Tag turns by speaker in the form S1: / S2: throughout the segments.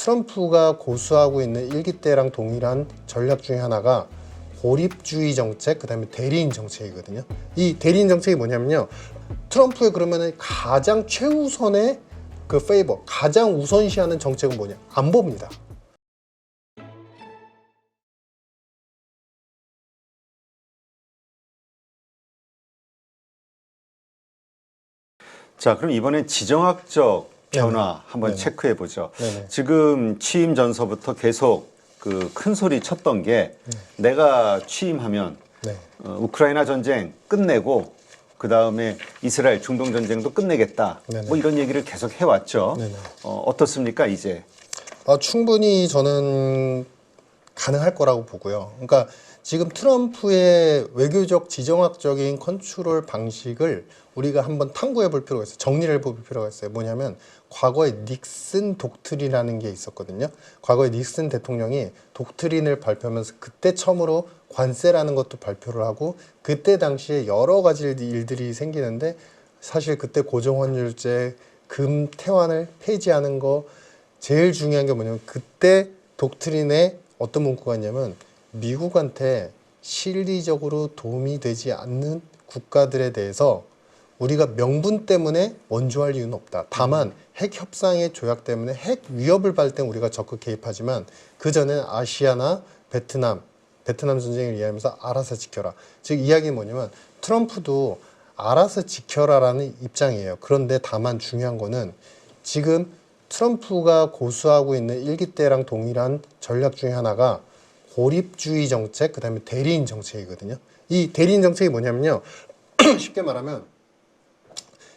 S1: 트럼프가 고수하고 있는 일기 때랑 동일한 전략 중에 하나가 고립주의 정책, 그 다음에 대리인 정책이거든요. 이 대리인 정책이 뭐냐면요, 트럼프의 그러면은 가장 최우선의 그 페이버, 가장 우선시하는 정책은 뭐냐? 안보입니다.
S2: 자, 그럼 이번엔 지정학적 변화
S1: 네네.
S2: 한번
S1: 네네.
S2: 체크해 보죠.
S1: 네네.
S2: 지금 취임 전서부터 계속 그 큰 소리 쳤던 게 내가 취임하면
S1: 네.
S2: 우크라이나 전쟁 끝내고 그 다음에 이스라엘 중동 전쟁도 끝내겠다.
S1: 네네.
S2: 뭐 이런 얘기를 계속 해왔죠.
S1: 네네.
S2: 어떻습니까 이제?
S1: 충분히 저는 가능할 거라고 보고요. 그러니까 지금 트럼프의 외교적 지정학적인 컨트롤 방식을 우리가 한번 탐구해 볼 필요가 있어요. 정리를 해볼 필요가 있어요. 뭐냐면 과거에 닉슨 독트린이라는 게 있었거든요. 과거에 닉슨 대통령이 독트린을 발표하면서 그때 처음으로 관세라는 것도 발표를 하고, 그때 당시에 여러 가지 일들이 생기는데, 사실 그때 고정환율제, 금 태환을 폐지하는 거, 제일 중요한 게 뭐냐면 그때 독트린에 어떤 문구가 있냐면, 미국한테 실리적으로 도움이 되지 않는 국가들에 대해서 우리가 명분 때문에 원조할 이유는 없다. 다만 핵 협상의 조약 때문에 핵 위협을 받을 땐 우리가 적극 개입하지만 그 전에는 아시아나 베트남 전쟁을 이해하면서 알아서 지켜라. 즉 이야기는 뭐냐면 트럼프도 알아서 지켜라라는 입장이에요. 그런데 다만 중요한 거는 지금 트럼프가 고수하고 있는 일기 때랑 동일한 전략 중에 하나가 고립주의 정책, 그 다음에 대리인 정책이거든요. 이 대리인 정책이 뭐냐면요, 쉽게 말하면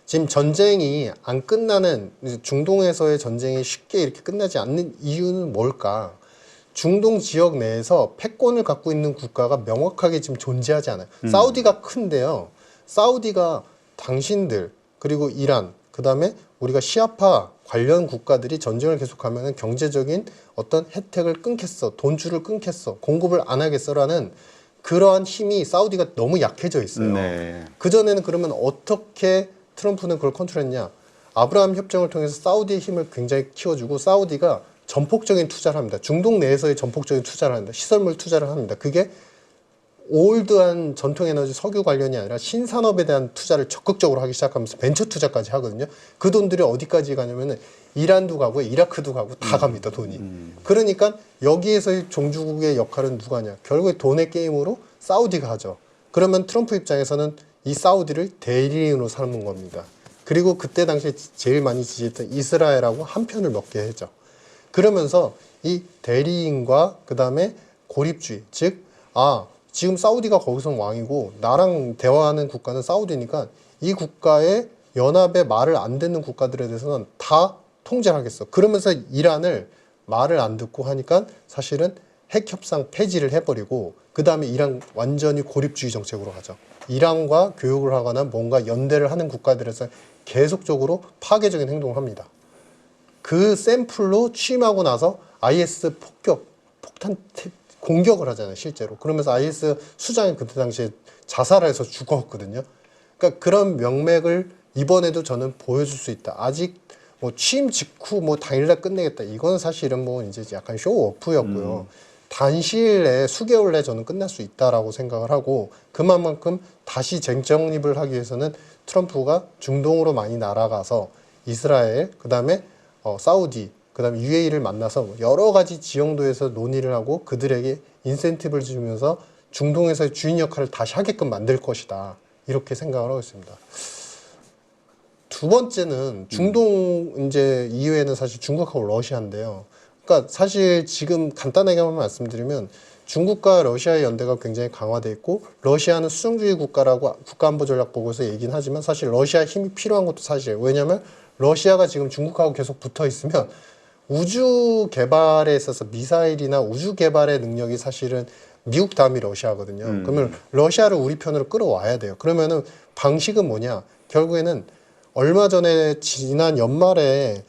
S1: 지금 전쟁이 안 끝나는, 중동에서의 전쟁이 쉽게 이렇게 끝나지 않는 이유는 뭘까? 중동 지역 내에서 패권을 갖고 있는 국가가 명확하게 지금 존재하지 않아요. 사우디가 큰데요, 사우디가 당신들, 그리고 이란, 그 다음에 우리가 시아파 관련 국가들이 전쟁을 계속하면 경제적인 어떤 혜택을 끊겠어, 돈줄을 끊겠어, 공급을 안 하겠어라는 그러한 힘이 사우디가 너무 약해져 있어요.
S2: 네.
S1: 그전에는 그러면 어떻게 트럼프는 그걸 컨트롤했냐? 아브라함 협정을 통해서 사우디의 힘을 굉장히 키워주고, 사우디가 전폭적인 투자를 합니다. 중동 내에서의 전폭적인 투자를 합니다. 시설물 투자를 합니다. 그게 올드한 전통에너지 석유 관련이 아니라 신산업에 대한 투자를 적극적으로 하기 시작하면서 벤처 투자까지 하거든요. 그 돈들이 어디까지 가냐면은 이란도 가고 이라크도 가고 다 갑니다, 돈이. 그러니까 여기에서의 종주국의 역할은 누가 하냐? 결국에 돈의 게임으로 사우디가 하죠. 그러면 트럼프 입장에서는 이 사우디를 대리인으로 삼은 겁니다. 그리고 그때 당시에 제일 많이 지지했던 이스라엘하고 한 편을 먹게 했죠. 그러면서 이 대리인과 그 다음에 고립주의, 즉 지금 사우디가 거기서 왕이고 나랑 대화하는 국가는 사우디니까 이 국가의 연합에 말을 안 듣는 국가들에 대해서는 다 통제를 하겠어. 그러면서 이란을 말을 안 듣고 하니까 사실은 핵 협상 폐지를 해버리고, 그 다음에 이란 완전히 고립주의 정책으로 가죠. 이란과 교육을 하거나 뭔가 연대를 하는 국가들에서 계속적으로 파괴적인 행동을 합니다. 그 샘플로 취임하고 나서 IS 폭탄 공격을 하잖아요, 실제로. 그러면서 IS 수장이 그때 당시에 자살해서 죽었거든요. 그러니까 그런 명맥을 이번에도 저는 보여줄 수 있다. 아직 뭐 취임 직후 뭐 당일날 끝내겠다, 이거는 사실은 뭐 이제 약간 쇼오프였고요. 단시일 내에 수개월 내에 저는 끝날 수 있다라고 생각을 하고, 그만큼 다시 재정립을 하기 위해서는 트럼프가 중동으로 많이 날아가서 이스라엘, 그 다음에 사우디, 그 다음에 UAE를 만나서 여러 가지 지형도에서 논의를 하고 그들에게 인센티브를 주면서 중동에서의 주인 역할을 다시 하게끔 만들 것이다, 이렇게 생각을 하고 있습니다. 두 번째는 중동 이제 이외에는 사실 중국하고 러시아인데요. 그러니까 사실 지금 간단하게 한번 말씀드리면 중국과 러시아의 연대가 굉장히 강화돼 있고, 러시아는 수정주의 국가라고 국가안보전략보고서 얘기는 하지만 사실 러시아 힘이 필요한 것도 사실이에요. 왜냐하면 러시아가 지금 중국하고 계속 붙어 있으면 우주 개발에 있어서 미사일이나 우주 개발의 능력이 사실은 미국 다음이 러시아거든요. 그러면 러시아를 우리 편으로 끌어와야 돼요. 그러면은 방식은 뭐냐? 결국에는 얼마 전에 지난 연말에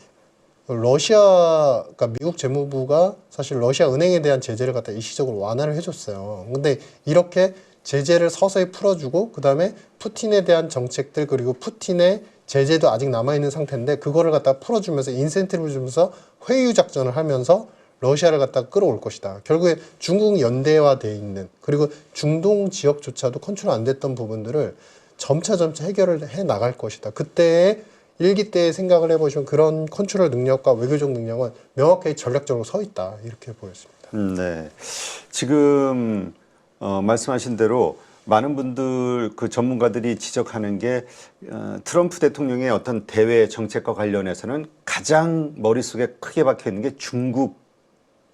S1: 그러니까 미국 재무부가 사실 러시아 은행에 대한 제재를 갖다 일시적으로 완화를 해줬어요. 근데 이렇게 제재를 서서히 풀어주고, 그 다음에 푸틴에 대한 정책들, 그리고 푸틴의 제재도 아직 남아있는 상태인데 그거를 갖다 풀어주면서 인센티브를 주면서 회유 작전을 하면서 러시아를 갖다 끌어올 것이다. 결국에 중국 연대화돼 있는 그리고 중동 지역조차도 컨트롤 안 됐던 부분들을 점차 해결을 해 나갈 것이다. 그때의 일기 때의 생각을 해보시면 그런 컨트롤 능력과 외교적 능력은 명확하게 전략적으로 서 있다. 이렇게 보였습니다.
S2: 네. 지금 말씀하신 대로 많은 분들 그 전문가들이 지적하는 게 트럼프 대통령의 어떤 대외 정책과 관련해서는 가장 머릿속에 크게 박혀 있는 게 중국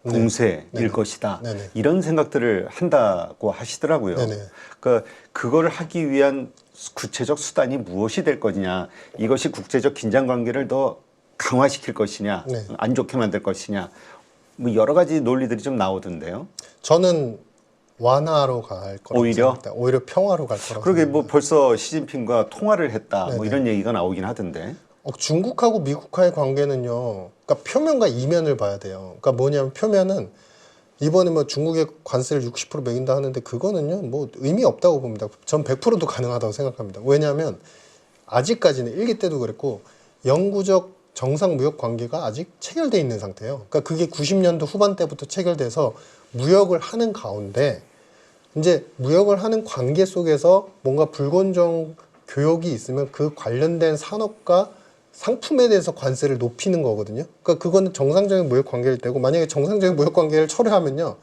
S2: 공세일
S1: 네네.
S2: 것이다.
S1: 네네.
S2: 이런 생각들을 한다고 하시더라고요.
S1: 네네.
S2: 그러니까 그걸 하기 위한 구체적 수단이 무엇이 될 거냐, 이것이 국제적 긴장 관계를 더 강화시킬 것이냐,
S1: 네.
S2: 안 좋게 만들 것이냐, 뭐 여러 가지 논리들이 좀 나오던데요.
S1: 저는 완화로 갈 거라고
S2: 오히려?
S1: 생각합니다. 오히려 평화로 갈 거라고
S2: 그러게
S1: 생각합니다.
S2: 뭐 벌써 시진핑과 통화를 했다, 뭐
S1: 네네.
S2: 이런 얘기가 나오긴 하던데.
S1: 중국하고 미국과의 관계는요, 그러니까 표면과 이면을 봐야 돼요. 그러니까 뭐냐면 표면은 이번에 뭐 중국에 관세를 60% 매긴다 하는데 그거는요, 뭐 의미 없다고 봅니다. 전 100%도 가능하다고 생각합니다. 왜냐하면 아직까지는 일기 때도 그랬고 영구적 정상 무역 관계가 아직 체결돼 있는 상태예요. 그러니까 그게 90년도 후반 때부터 체결돼서 무역을 하는 가운데 이제 무역을 하는 관계 속에서 뭔가 불공정 교역이 있으면 그 관련된 산업과 상품에 대해서 관세를 높이는 거거든요. 그러니까 그거는 정상적인 무역 관계일 때고 만약에 정상적인 무역 관계를 철회하면요.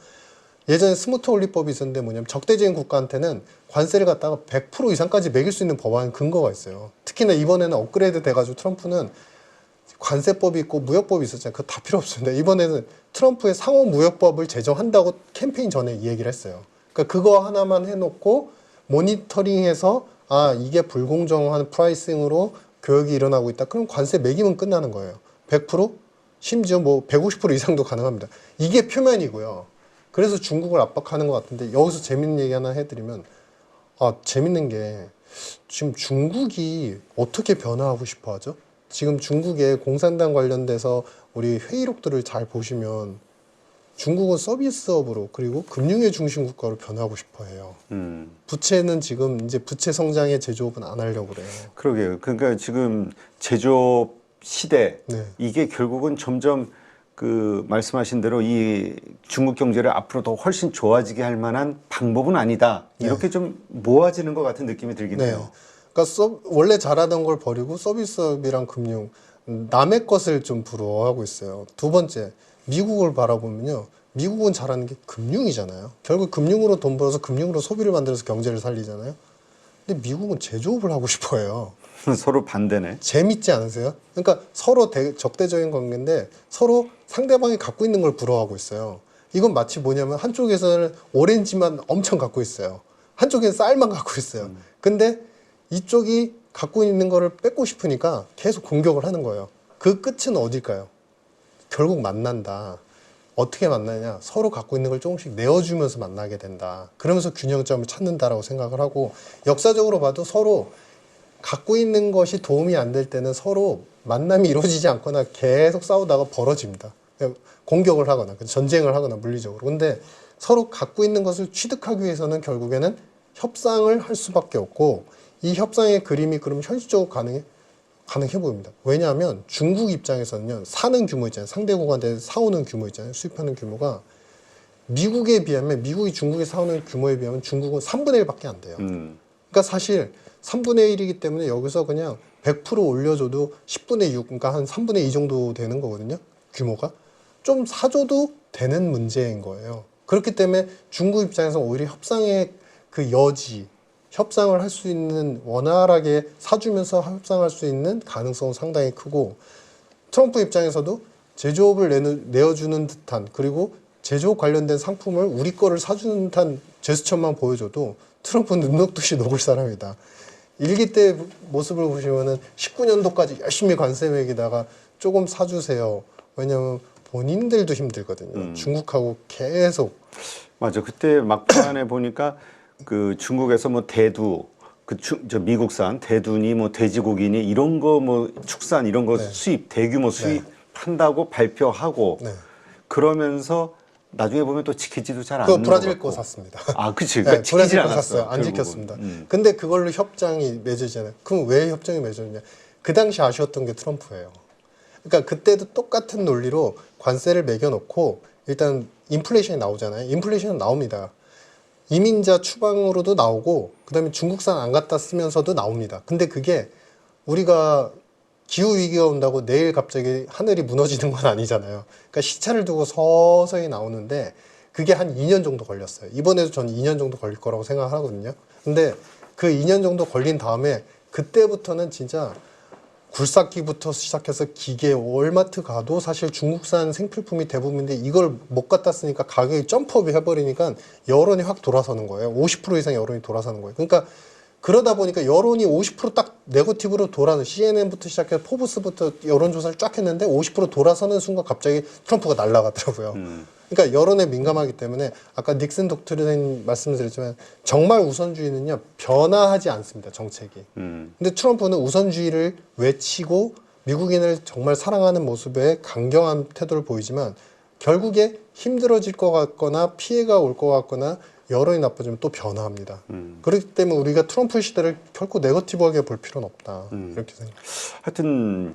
S1: 예전에 스무트 올리법이 있었는데 뭐냐면 적대적인 국가한테는 관세를 갖다가 100% 이상까지 매길 수 있는 법안 근거가 있어요. 특히나 이번에는 업그레이드 돼가지고 트럼프는 관세법이 있고 무역법이 있었잖아요. 그거 다 필요 없습니다. 이번에는 트럼프의 상호 무역법을 제정한다고 캠페인 전에 이 얘기를 했어요. 그러니까 그거 하나만 해놓고 모니터링해서 아 이게 불공정한 프라이싱으로 교역이 일어나고 있다. 그럼 관세 매기면 끝나는 거예요. 100%? 심지어 뭐 150% 이상도 가능합니다. 이게 표면이고요. 그래서 중국을 압박하는 것 같은데 여기서 재밌는 얘기 하나 해드리면 재밌는 게 지금 중국이 어떻게 변화하고 싶어 하죠? 지금 중국의 공산당 관련돼서 우리 회의록들을 잘 보시면 중국은 서비스업으로 그리고 금융의 중심 국가로 변하고 싶어 해요. 부채는 지금 이제 부채 성장의 제조업은 안 하려고 그래요.
S2: 그러게요. 그러니까 지금 제조업 시대
S1: 네.
S2: 이게 결국은 점점 그 말씀하신 대로 이 중국 경제를 앞으로 더 훨씬 좋아지게 할 만한 방법은 아니다. 이렇게 좀 모아지는 것 같은 느낌이 들긴 해요.
S1: 그러니까 원래 잘하던 걸 버리고 서비스업이랑 금융 남의 것을 좀 부러워하고 있어요. 두 번째 미국을 바라보면요. 미국은 잘하는 게 금융이잖아요. 결국 금융으로 돈 벌어서 금융으로 소비를 만들어서 경제를 살리잖아요. 근데 미국은 제조업을 하고 싶어 해요.
S2: 서로 반대네.
S1: 재밌지 않으세요? 그러니까 서로 적대적인 관계인데 서로 상대방이 갖고 있는 걸 부러워하고 있어요. 이건 마치 뭐냐면 한쪽에서는 오렌지만 엄청 갖고 있어요. 한쪽에는 쌀만 갖고 있어요. 근데 이쪽이 갖고 있는 거를 뺏고 싶으니까 계속 공격을 하는 거예요. 그 끝은 어딜까요? 결국 만난다. 어떻게 만나냐? 서로 갖고 있는 걸 조금씩 내어주면서 만나게 된다. 그러면서 균형점을 찾는다라고 생각을 하고 역사적으로 봐도 서로 갖고 있는 것이 도움이 안 될 때는 서로 만남이 이루어지지 않거나 계속 싸우다가 벌어집니다. 공격을 하거나 전쟁을 하거나 물리적으로. 근데 서로 갖고 있는 것을 취득하기 위해서는 결국에는 협상을 할 수밖에 없고 이 협상의 그림이 그럼 현실적으로 가능해 보입니다. 왜냐하면 중국 입장에서는요. 사는 규모 있잖아요. 상대국한테 사오는 규모 있잖아요. 수입하는 규모가 미국에 비하면 미국이 중국에 사오는 규모에 비하면 중국은 3분의 1밖에 안 돼요. 그러니까 사실 3분의 1이기 때문에 여기서 그냥 100% 올려줘도 10분의 6, 그러니까 한 3분의 2 정도 되는 거거든요. 규모가. 좀 사줘도 되는 문제인 거예요. 그렇기 때문에 중국 입장에서 오히려 협상의 그 여지, 협상을 할 수 있는 원활하게 사주면서 협상할 수 있는 가능성은 상당히 크고 트럼프 입장에서도 제조업을 내어주는 듯한 그리고 제조업 관련된 상품을 우리 거를 사주는 듯한 제스처만 보여줘도 트럼프는 눈 녹듯이 녹을 사람이다. 일기 때 모습을 보시면은 19년도까지 열심히 관세 매기다가 조금 사주세요. 왜냐하면 본인들도 힘들거든요. 중국하고 계속.
S2: 맞아. 그때 막판에 보니까 그 중국에서 뭐 대두, 저 미국산 대두니 뭐 돼지고기니 이런 거 뭐 축산 이런 거 수입 대규모 수입한다고 발표하고 그러면서 나중에 보면 또 지키지도 잘 않는 거
S1: 브라질 거 샀습니다.
S2: 아, 그치. 그러니까
S1: 브라질 거
S2: 않았어,
S1: 샀어요. 안
S2: 결국은.
S1: 지켰습니다. 근데 그걸로 협정이 맺어지잖아요. 그럼 왜 협정이 맺어지냐? 그 당시 아쉬웠던 게 트럼프예요. 그러니까 그때도 똑같은 논리로 관세를 매겨놓고 일단 인플레이션이 나오잖아요. 인플레이션은 나옵니다. 이민자 추방으로도 나오고 그다음에 중국산 안 갖다 쓰면서도 나옵니다. 근데 그게 우리가 기후 위기가 온다고 내일 갑자기 하늘이 무너지는 건 아니잖아요. 그러니까 시차를 두고 서서히 나오는데 그게 한 2년 정도 걸렸어요. 이번에도 저는 2년 정도 걸릴 거라고 생각하거든요. 근데 그 2년 정도 걸린 다음에 그때부터는 진짜 굴삭기부터 시작해서 기계, 월마트 가도 사실 중국산 생필품이 대부분인데 이걸 못 갖다 쓰니까 가격이 점프업이 해버리니까 여론이 확 돌아서는 거예요. 50% 이상 여론이 돌아서는 거예요. 그러니까 그러다 보니까 여론이 50%딱 네거티브로 돌아서 CNN부터 시작해서 포브스부터 여론조사를 쫙 했는데 50% 돌아서는 순간 갑자기 트럼프가 날아가더라고요. 그러니까 여론에 민감하기 때문에 아까 닉슨 독트린 말씀드렸지만 정말 우선주의는요 변화하지 않습니다. 정책이. 근데 트럼프는 우선주의를 외치고 미국인을 정말 사랑하는 모습에 강경한 태도를 보이지만 결국에 힘들어질 것 같거나 피해가 올 것 같거나 여론이 나빠지면 또 변화합니다. 그렇기 때문에 우리가 트럼프 시대를 결코 네거티브하게 볼 필요는 없다. 이렇게 생각합니다.
S2: 하여튼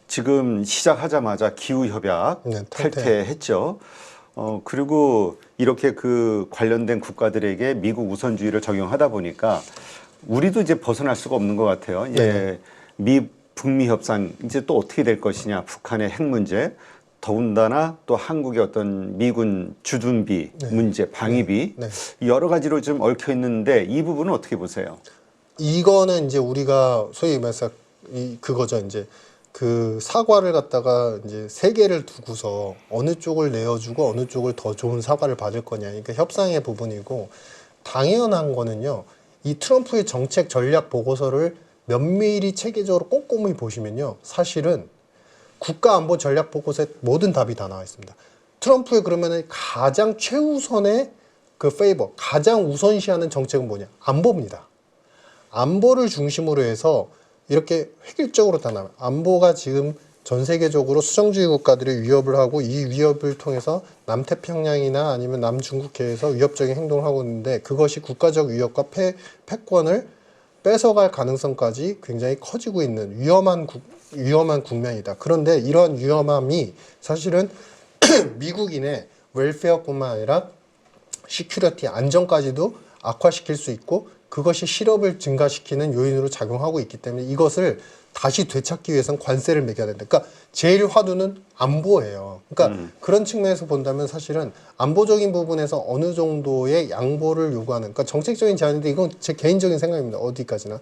S2: 지금 시작하자마자 기후협약
S1: 네,
S2: 탈퇴했죠. 그리고 이렇게 그 관련된 국가들에게 미국 우선주의를 적용하다 보니까 우리도 이제 벗어날 수가 없는 것 같아요. 이제 북미 협상 이제 또 어떻게 될 것이냐, 북한의 핵 문제, 더군다나 또 한국의 어떤 미군 주둔비 문제, 방위비 여러 가지로 좀 얽혀 있는데 이 부분은 어떻게 보세요?
S1: 이거는 이제 우리가 소위 말해서 그거죠. 이제 그 사과를 갖다가 이제 세 개를 두고서 어느 쪽을 내어주고 어느 쪽을 더 좋은 사과를 받을 거냐. 그러니까 협상의 부분이고 당연한 거는요. 이 트럼프의 정책 전략 보고서를 면밀히 체계적으로 꼼꼼히 보시면요. 사실은 국가안보 전략 보고서에 모든 답이 다 나와 있습니다. 트럼프의 그러면은 가장 최우선의 그 페이버, 가장 우선시하는 정책은 뭐냐? 안보입니다. 안보를 중심으로 해서 이렇게 획일적으로 다 나와요. 안보가 지금 전 세계적으로 수정주의 국가들이 위협을 하고 이 위협을 통해서 남태평양이나 아니면 남중국해에서 위협적인 행동을 하고 있는데 그것이 국가적 위협과 패권을 뺏어갈 가능성까지 굉장히 커지고 있는 위험한 국면이다. 그런데 이러한 위험함이 사실은 미국인의 웰페어뿐만 아니라 시큐리티 안정까지도 악화시킬 수 있고 그것이 실업을 증가시키는 요인으로 작용하고 있기 때문에 이것을 다시 되찾기 위해서는 관세를 매겨야 된다. 그러니까 제일 화두는 안보예요. 그러니까 그런 측면에서 본다면 사실은 안보적인 부분에서 어느 정도의 양보를 요구하는, 그러니까 정책적인 제안인데 이건 제 개인적인 생각입니다. 어디까지나.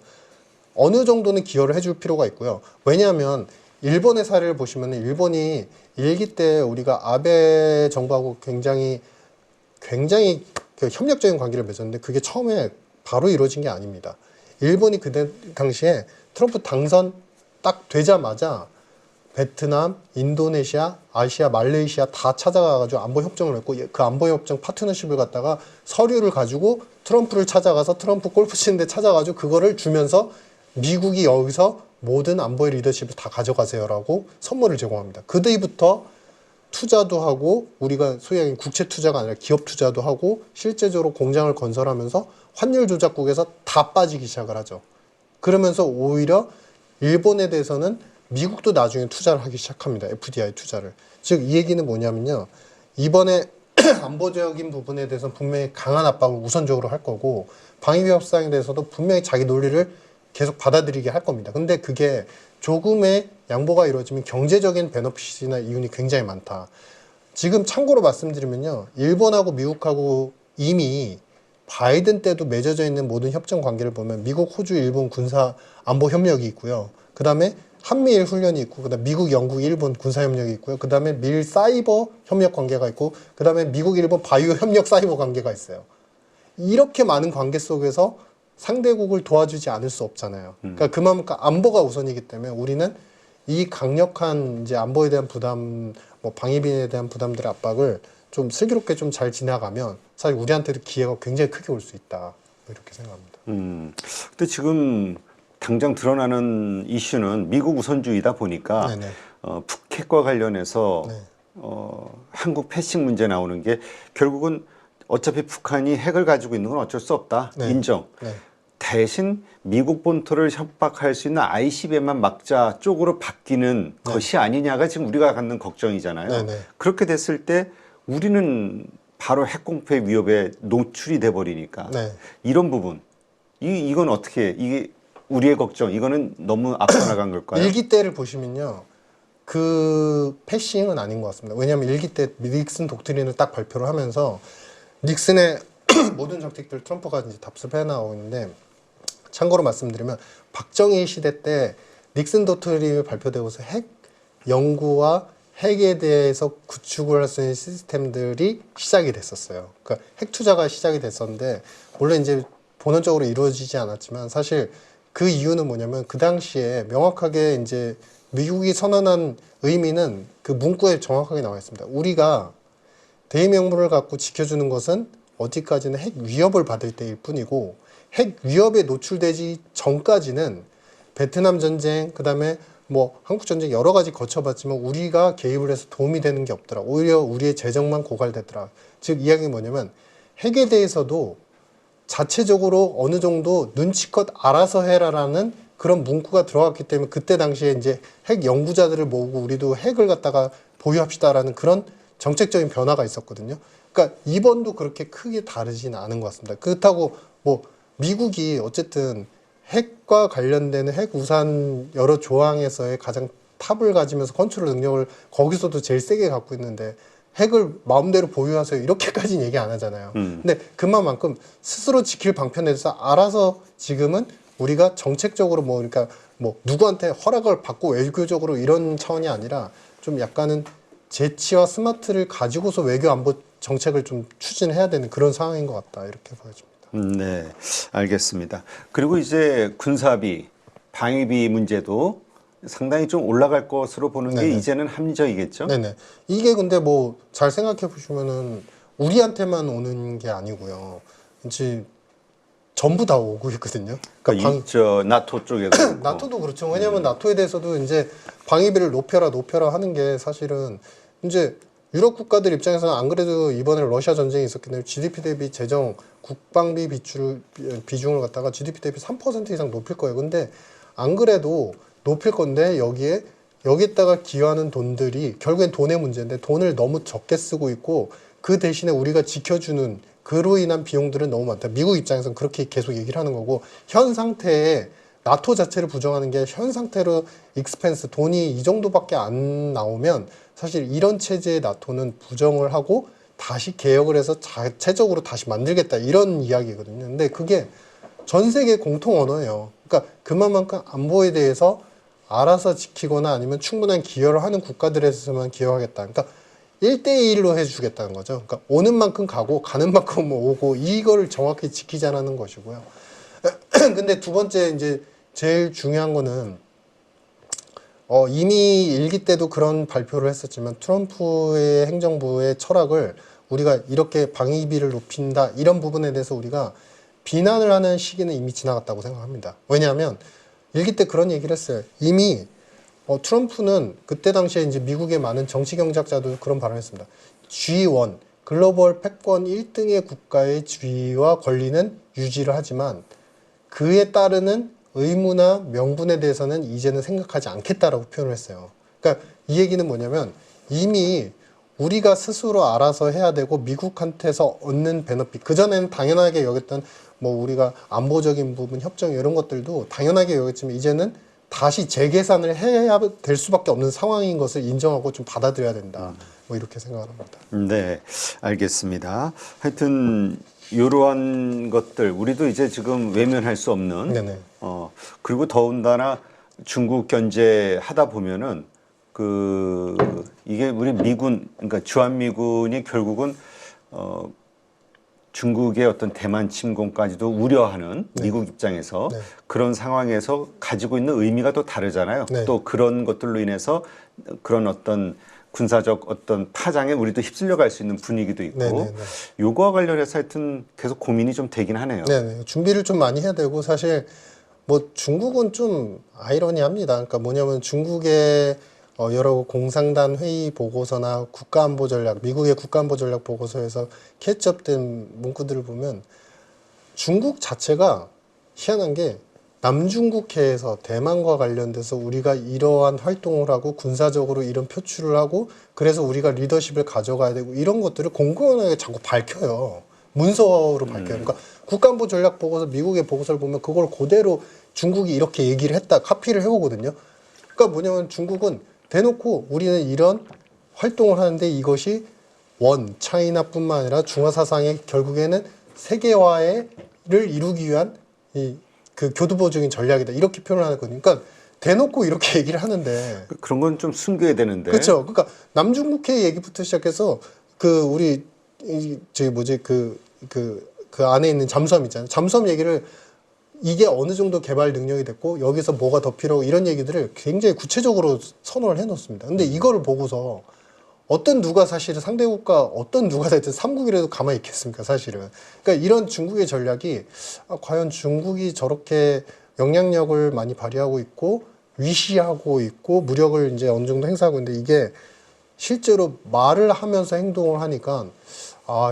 S1: 어느 정도는 기여를 해줄 필요가 있고요. 왜냐하면 일본의 사례를 보시면 일본이 일기 때 우리가 아베 정부하고 굉장히 그 협력적인 관계를 맺었는데 그게 처음에 바로 이루어진 게 아닙니다. 일본이 그때 당시에 트럼프 당선 딱 되자마자 베트남, 인도네시아, 아시아, 말레이시아 다 찾아가가지고 안보 협정을 맺고 그 안보 협정 파트너십을 갖다가 서류를 가지고 트럼프를 찾아가서 트럼프 골프 치는데 찾아가지고 그거를 주면서 미국이 여기서 모든 안보의 리더십을 다 가져가세요라고 선물을 제공합니다. 그 뒤부터 투자도 하고 우리가 소위 말하는 국채 투자가 아니라 기업 투자도 하고 실제적으로 공장을 건설하면서 환율 조작국에서 다 빠지기 시작을 하죠. 그러면서 오히려 일본에 대해서는 미국도 나중에 투자를 하기 시작합니다. FDI 투자를. 즉 이 얘기는 뭐냐면요. 이번에 안보적인 부분에 대해서는 분명히 강한 압박을 우선적으로 할 거고 방위비 협상에 대해서도 분명히 자기 논리를 계속 받아들이게 할 겁니다. 근데 그게 조금의 양보가 이루어지면 경제적인 베너핏이나 이윤이 굉장히 많다. 지금 참고로 말씀드리면요. 일본하고 미국하고 이미 바이든 때도 맺어져 있는 모든 협정 관계를 보면 미국, 호주, 일본 군사 안보 협력이 있고요. 그 다음에 한미일 훈련이 있고, 그 다음에 미국, 영국, 일본 군사 협력이 있고요. 그 다음에 미 사이버 협력 관계가 있고, 그 다음에 미국, 일본 바이오 협력 사이버 관계가 있어요. 이렇게 많은 관계 속에서 상대국을 도와주지 않을 수 없잖아요. 그러니까 그만큼 안보가 우선이기 때문에 우리는 이 강력한 이제 안보에 대한 부담, 뭐 방위비에 대한 부담들의 압박을 좀 슬기롭게 좀 잘 지나가면 사실 우리한테도 기회가 굉장히 크게 올 수 있다. 이렇게 생각합니다.
S2: 근데 지금 당장 드러나는 이슈는 미국 우선주의다 보니까 북핵과 관련해서 한국 패싱 문제 나오는 게 결국은 어차피 북한이 핵을 가지고 있는 건 어쩔 수 없다. 인정. 대신 미국 본토를 협박할 수 있는 ICBM만 막자 쪽으로 바뀌는 것이 아니냐가 지금 우리가 갖는 걱정이잖아요.
S1: 네네.
S2: 그렇게 됐을 때 우리는 바로 핵공포의 위협에 노출이 돼 버리니까
S1: 네.
S2: 이런 부분 이건 어떻게 이게 우리의 걱정 이거는 너무 앞서 나간 걸까요?
S1: 일기 때를 보시면요. 그 패싱은 아닌 것 같습니다. 왜냐하면 일기 때 닉슨 독트린을 딱 발표를 하면서 닉슨의 모든 정책들 트럼프가 이제 답습해 나오고 있는데 참고로 말씀드리면 박정희 시대 때 닉슨 독트린이 발표되고서 핵 연구와 핵에 대해서 구축을 할 수 있는 시스템들이 시작이 됐었어요. 그러니까 핵 투자가 시작이 됐었는데 물론 이제 본원적으로 이루어지지 않았지만 사실 그 이유는 뭐냐면 그 당시에 명확하게 이제 미국이 선언한 의미는 그 문구에 정확하게 나와 있습니다. 우리가 대의명분을 갖고 지켜주는 것은 어디까지는 핵 위협을 받을 때일 뿐이고 핵 위협에 노출되지 전까지는 베트남 전쟁, 그다음에 뭐 한국 전쟁 여러 가지 거쳐봤지만 우리가 개입을 해서 도움이 되는 게 없더라. 오히려 우리의 재정만 고갈되더라. 즉 이야기는 뭐냐면 핵에 대해서도 자체적으로 어느 정도 눈치껏 알아서 해라라는 그런 문구가 들어갔기 때문에 그때 당시에 이제 핵 연구자들을 모으고 우리도 핵을 갖다가 보유합시다라는 그런 정책적인 변화가 있었거든요. 그러니까 이번도 그렇게 크게 다르지는 않은 것 같습니다. 그렇다고 뭐 미국이 어쨌든 핵과 관련되는 핵 우산 여러 조항에서의 가장 탑을 가지면서 컨트롤 능력을 거기서도 제일 세게 갖고 있는데 핵을 마음대로 보유하세요 이렇게까지는 얘기 안 하잖아요. 근데 그만큼 스스로 지킬 방편에 대해서 알아서 지금은 우리가 정책적으로 뭐 그러니까 뭐 누구한테 허락을 받고 외교적으로 이런 차원이 아니라 좀 약간은 재치와 스마트를 가지고서 외교 안보 정책을 좀 추진해야 되는 그런 상황인 것 같다 이렇게 보여집니다.
S2: 네, 알겠습니다. 그리고 이제 군사비, 방위비 문제도 상당히 좀 올라갈 것으로 보는 게
S1: 네네.
S2: 이제는 합리적이겠죠?
S1: 네네. 이게 근데 뭐 잘 생각해 보시면은 우리한테만 오는 게 아니고요. 이제 전부 다 오고 있거든요.
S2: 그러니까 저 나토 쪽에도 그렇고.
S1: 나토도 그렇죠. 왜냐하면 나토에 대해서도 이제 방위비를 높여라 하는 게 사실은 이제 유럽 국가들 입장에서는 안 그래도 이번에 러시아 전쟁이 있었기 때문에 GDP 대비 재정 국방비 비중을 갖다가 GDP 대비 3% 이상 높일 거예요. 근데 안 그래도 높일 건데 여기에다가 기여하는 돈들이 결국엔 돈의 문제인데 돈을 너무 적게 쓰고 있고 그 대신에 우리가 지켜주는 그로 인한 비용들은 너무 많다. 미국 입장에서는 그렇게 계속 얘기를 하는 거고 현 상태에 나토 자체를 부정하는 게 현 상태로 익스펜스 돈이 이 정도밖에 안 나오면 사실 이런 체제의 나토는 부정을 하고 다시 개혁을 해서 자체적으로 다시 만들겠다 이런 이야기거든요. 근데 그게 전 세계 공통 언어예요. 그러니까 그만큼 안보에 대해서 알아서 지키거나 아니면 충분한 기여를 하는 국가들에서만 기여하겠다. 그러니까 1대1로 해주겠다는 거죠. 그러니까 오는 만큼 가고 가는 만큼 오고 이걸 정확히 지키자는 것이고요. 근데 두 번째 이제 제일 중요한 거는 이미 일기 때도 그런 발표를 했었지만 트럼프의 행정부의 철학을 우리가 이렇게 방위비를 높인다 이런 부분에 대해서 우리가 비난을 하는 시기는 이미 지나갔다고 생각합니다. 왜냐하면 일기 때 그런 얘기를 했어요. 이미 트럼프는 그때 당시에 이제 미국의 많은 정치 경제학자도 그런 발언을 했습니다. G1 글로벌 패권 1등의 국가의 지위와 권리는 유지를 하지만 그에 따르는 의무나 명분에 대해서는 이제는 생각하지 않겠다라고 표현을 했어요. 그러니까 이 얘기는 뭐냐면 이미 우리가 스스로 알아서 해야 되고 미국한테서 얻는 베너핏 그전에는 당연하게 여겼던 뭐 우리가 안보적인 부분 협정 이런 것들도 당연하게 여겼지만 이제는 다시 재계산을 해야 될 수밖에 없는 상황인 것을 인정하고 좀 받아들여야 된다. 뭐 이렇게 생각을 합니다.
S2: 네, 알겠습니다. 하여튼 이러한 것들 우리도 이제 지금 외면할 수 없는.
S1: 네네.
S2: 그리고 더군다나 중국 견제하다 보면은 이게 우리 미군 그러니까 주한미군이 결국은 중국의 어떤 대만 침공까지도 우려하는
S1: 네.
S2: 미국 입장에서
S1: 네.
S2: 그런 상황에서 가지고 있는 의미가 또 다르잖아요.
S1: 네.
S2: 또 그런 것들로 인해서 그런 어떤 군사적 어떤 파장에 우리도 휩쓸려 갈 수 있는 분위기도 있고
S1: 네네네.
S2: 요거와 관련해서 하여튼 계속 고민이 좀 되긴 하네요.
S1: 네네. 준비를 좀 많이 해야 되고 사실 뭐 중국은 좀 아이러니합니다. 그러니까 뭐냐면 중국의 여러 공상단 회의 보고서나 국가안보 전략, 미국의 국가안보 전략 보고서에서 캐치업된 문구들을 보면 중국 자체가 희한한 게 남중국해에서 대만과 관련돼서 우리가 이러한 활동을 하고 군사적으로 이런 표출을 하고 그래서 우리가 리더십을 가져가야 되고 이런 것들을 공공연하게 자꾸 밝혀요. 문서로 밝혀요. 그러니까 국가안보 전략 보고서 미국의 보고서를 보면 그걸 그대로 중국이 이렇게 얘기를 했다 카피를 해오거든요. 그러니까 뭐냐면 중국은 대놓고 우리는 이런 활동을 하는데 이것이 원 차이나뿐만 아니라 중화 사상의 결국에는 세계화를 이루기 위한 그 교두보적인 전략이다 이렇게 표현을 하거든요. 그러니까 대놓고 이렇게 얘기를 하는데
S2: 그런 건 좀 숨겨야 되는데.
S1: 그렇죠. 그러니까 남중국해 얘기부터 시작해서 그 우리 저기 뭐지 그 안에 있는 잠수함 있잖아요. 잠수함 얘기를 이게 어느 정도 개발 능력이 됐고 여기서 뭐가 더 필요하고 이런 얘기들을 굉장히 구체적으로 선언을 해놓습니다. 근데 이거를 보고서 어떤 누가 사실은 상대국가 어떤 누가 됐든 삼국이라도 가만히 있겠습니까 사실은. 그러니까 이런 중국의 전략이 과연 중국이 저렇게 영향력을 많이 발휘하고 있고 위시하고 있고 무력을 이제 어느 정도 행사하고 있는데 이게 실제로 말을 하면서 행동을 하니까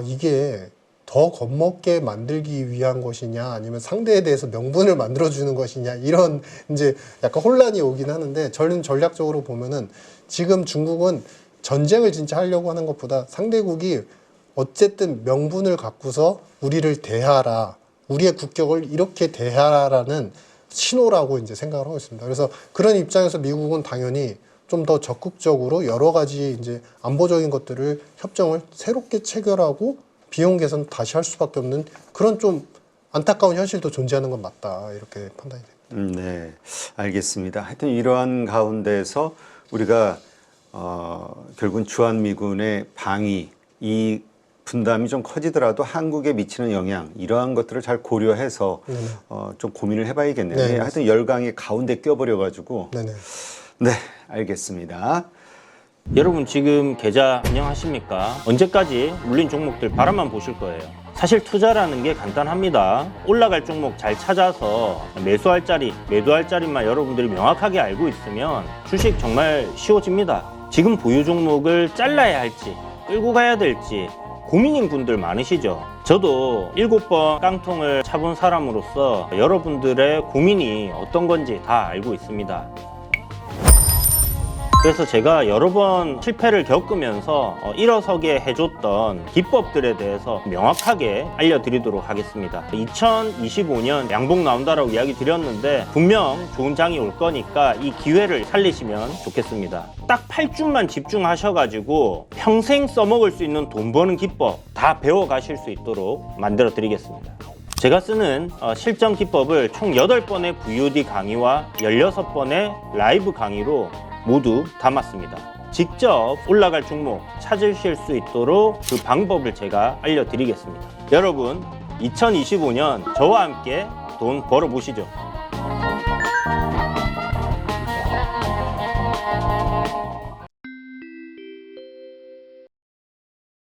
S1: 이게 더 겁먹게 만들기 위한 것이냐 아니면 상대에 대해서 명분을 만들어주는 것이냐 이런 이제 약간 혼란이 오긴 하는데 저는 전략적으로 보면은 지금 중국은 전쟁을 진짜 하려고 하는 것보다 상대국이 어쨌든 명분을 갖고서 우리를 대하라 우리의 국격을 이렇게 대하라라는 신호라고 이제 생각을 하고 있습니다. 그래서 그런 입장에서 미국은 당연히 좀 더 적극적으로 여러 가지 이제 안보적인 것들을 협정을 새롭게 체결하고 비용 개선 다시 할 수밖에 없는 그런 좀 안타까운 현실도 존재하는 건 맞다 이렇게 판단이 됩니다.
S2: 네, 알겠습니다. 하여튼 이러한 가운데서 우리가 결국은 주한미군의 방위 이 분담이 좀 커지더라도 한국에 미치는 영향 이러한 것들을 잘 고려해서 좀 고민을 해봐야겠네요.
S1: 네,
S2: 하여튼 열강의 가운데 껴버려가지고
S1: 네네.
S2: 네, 알겠습니다.
S3: 여러분 지금 계좌 운영하십니까? 언제까지 물린 종목들 바라만 보실 거예요. 사실 투자라는 게 간단합니다. 올라갈 종목 잘 찾아서 매수할 자리, 매도할 자리만 여러분들이 명확하게 알고 있으면 주식 정말 쉬워집니다. 지금 보유 종목을 잘라야 할지 끌고 가야 될지 고민인 분들 많으시죠? 저도 7번 깡통을 차본 사람으로서 여러분들의 고민이 어떤 건지 다 알고 있습니다. 그래서 제가 여러 번 실패를 겪으면서 일어서게 해줬던 기법들에 대해서 명확하게 알려드리도록 하겠습니다. 2025년 양봉 나온다라고 이야기 드렸는데 분명 좋은 장이 올 거니까 이 기회를 살리시면 좋겠습니다. 딱 8주만 집중하셔가지고 평생 써먹을 수 있는 돈 버는 기법 다 배워가실 수 있도록 만들어 드리겠습니다. 제가 쓰는 실전 기법을 총 8번의 VOD 강의와 16번의 라이브 강의로 모두 담았습니다. 직접 올라갈 종목 찾으실 수 있도록 그 방법을 제가 알려드리겠습니다. 여러분 2025년 저와 함께 돈 벌어보시죠.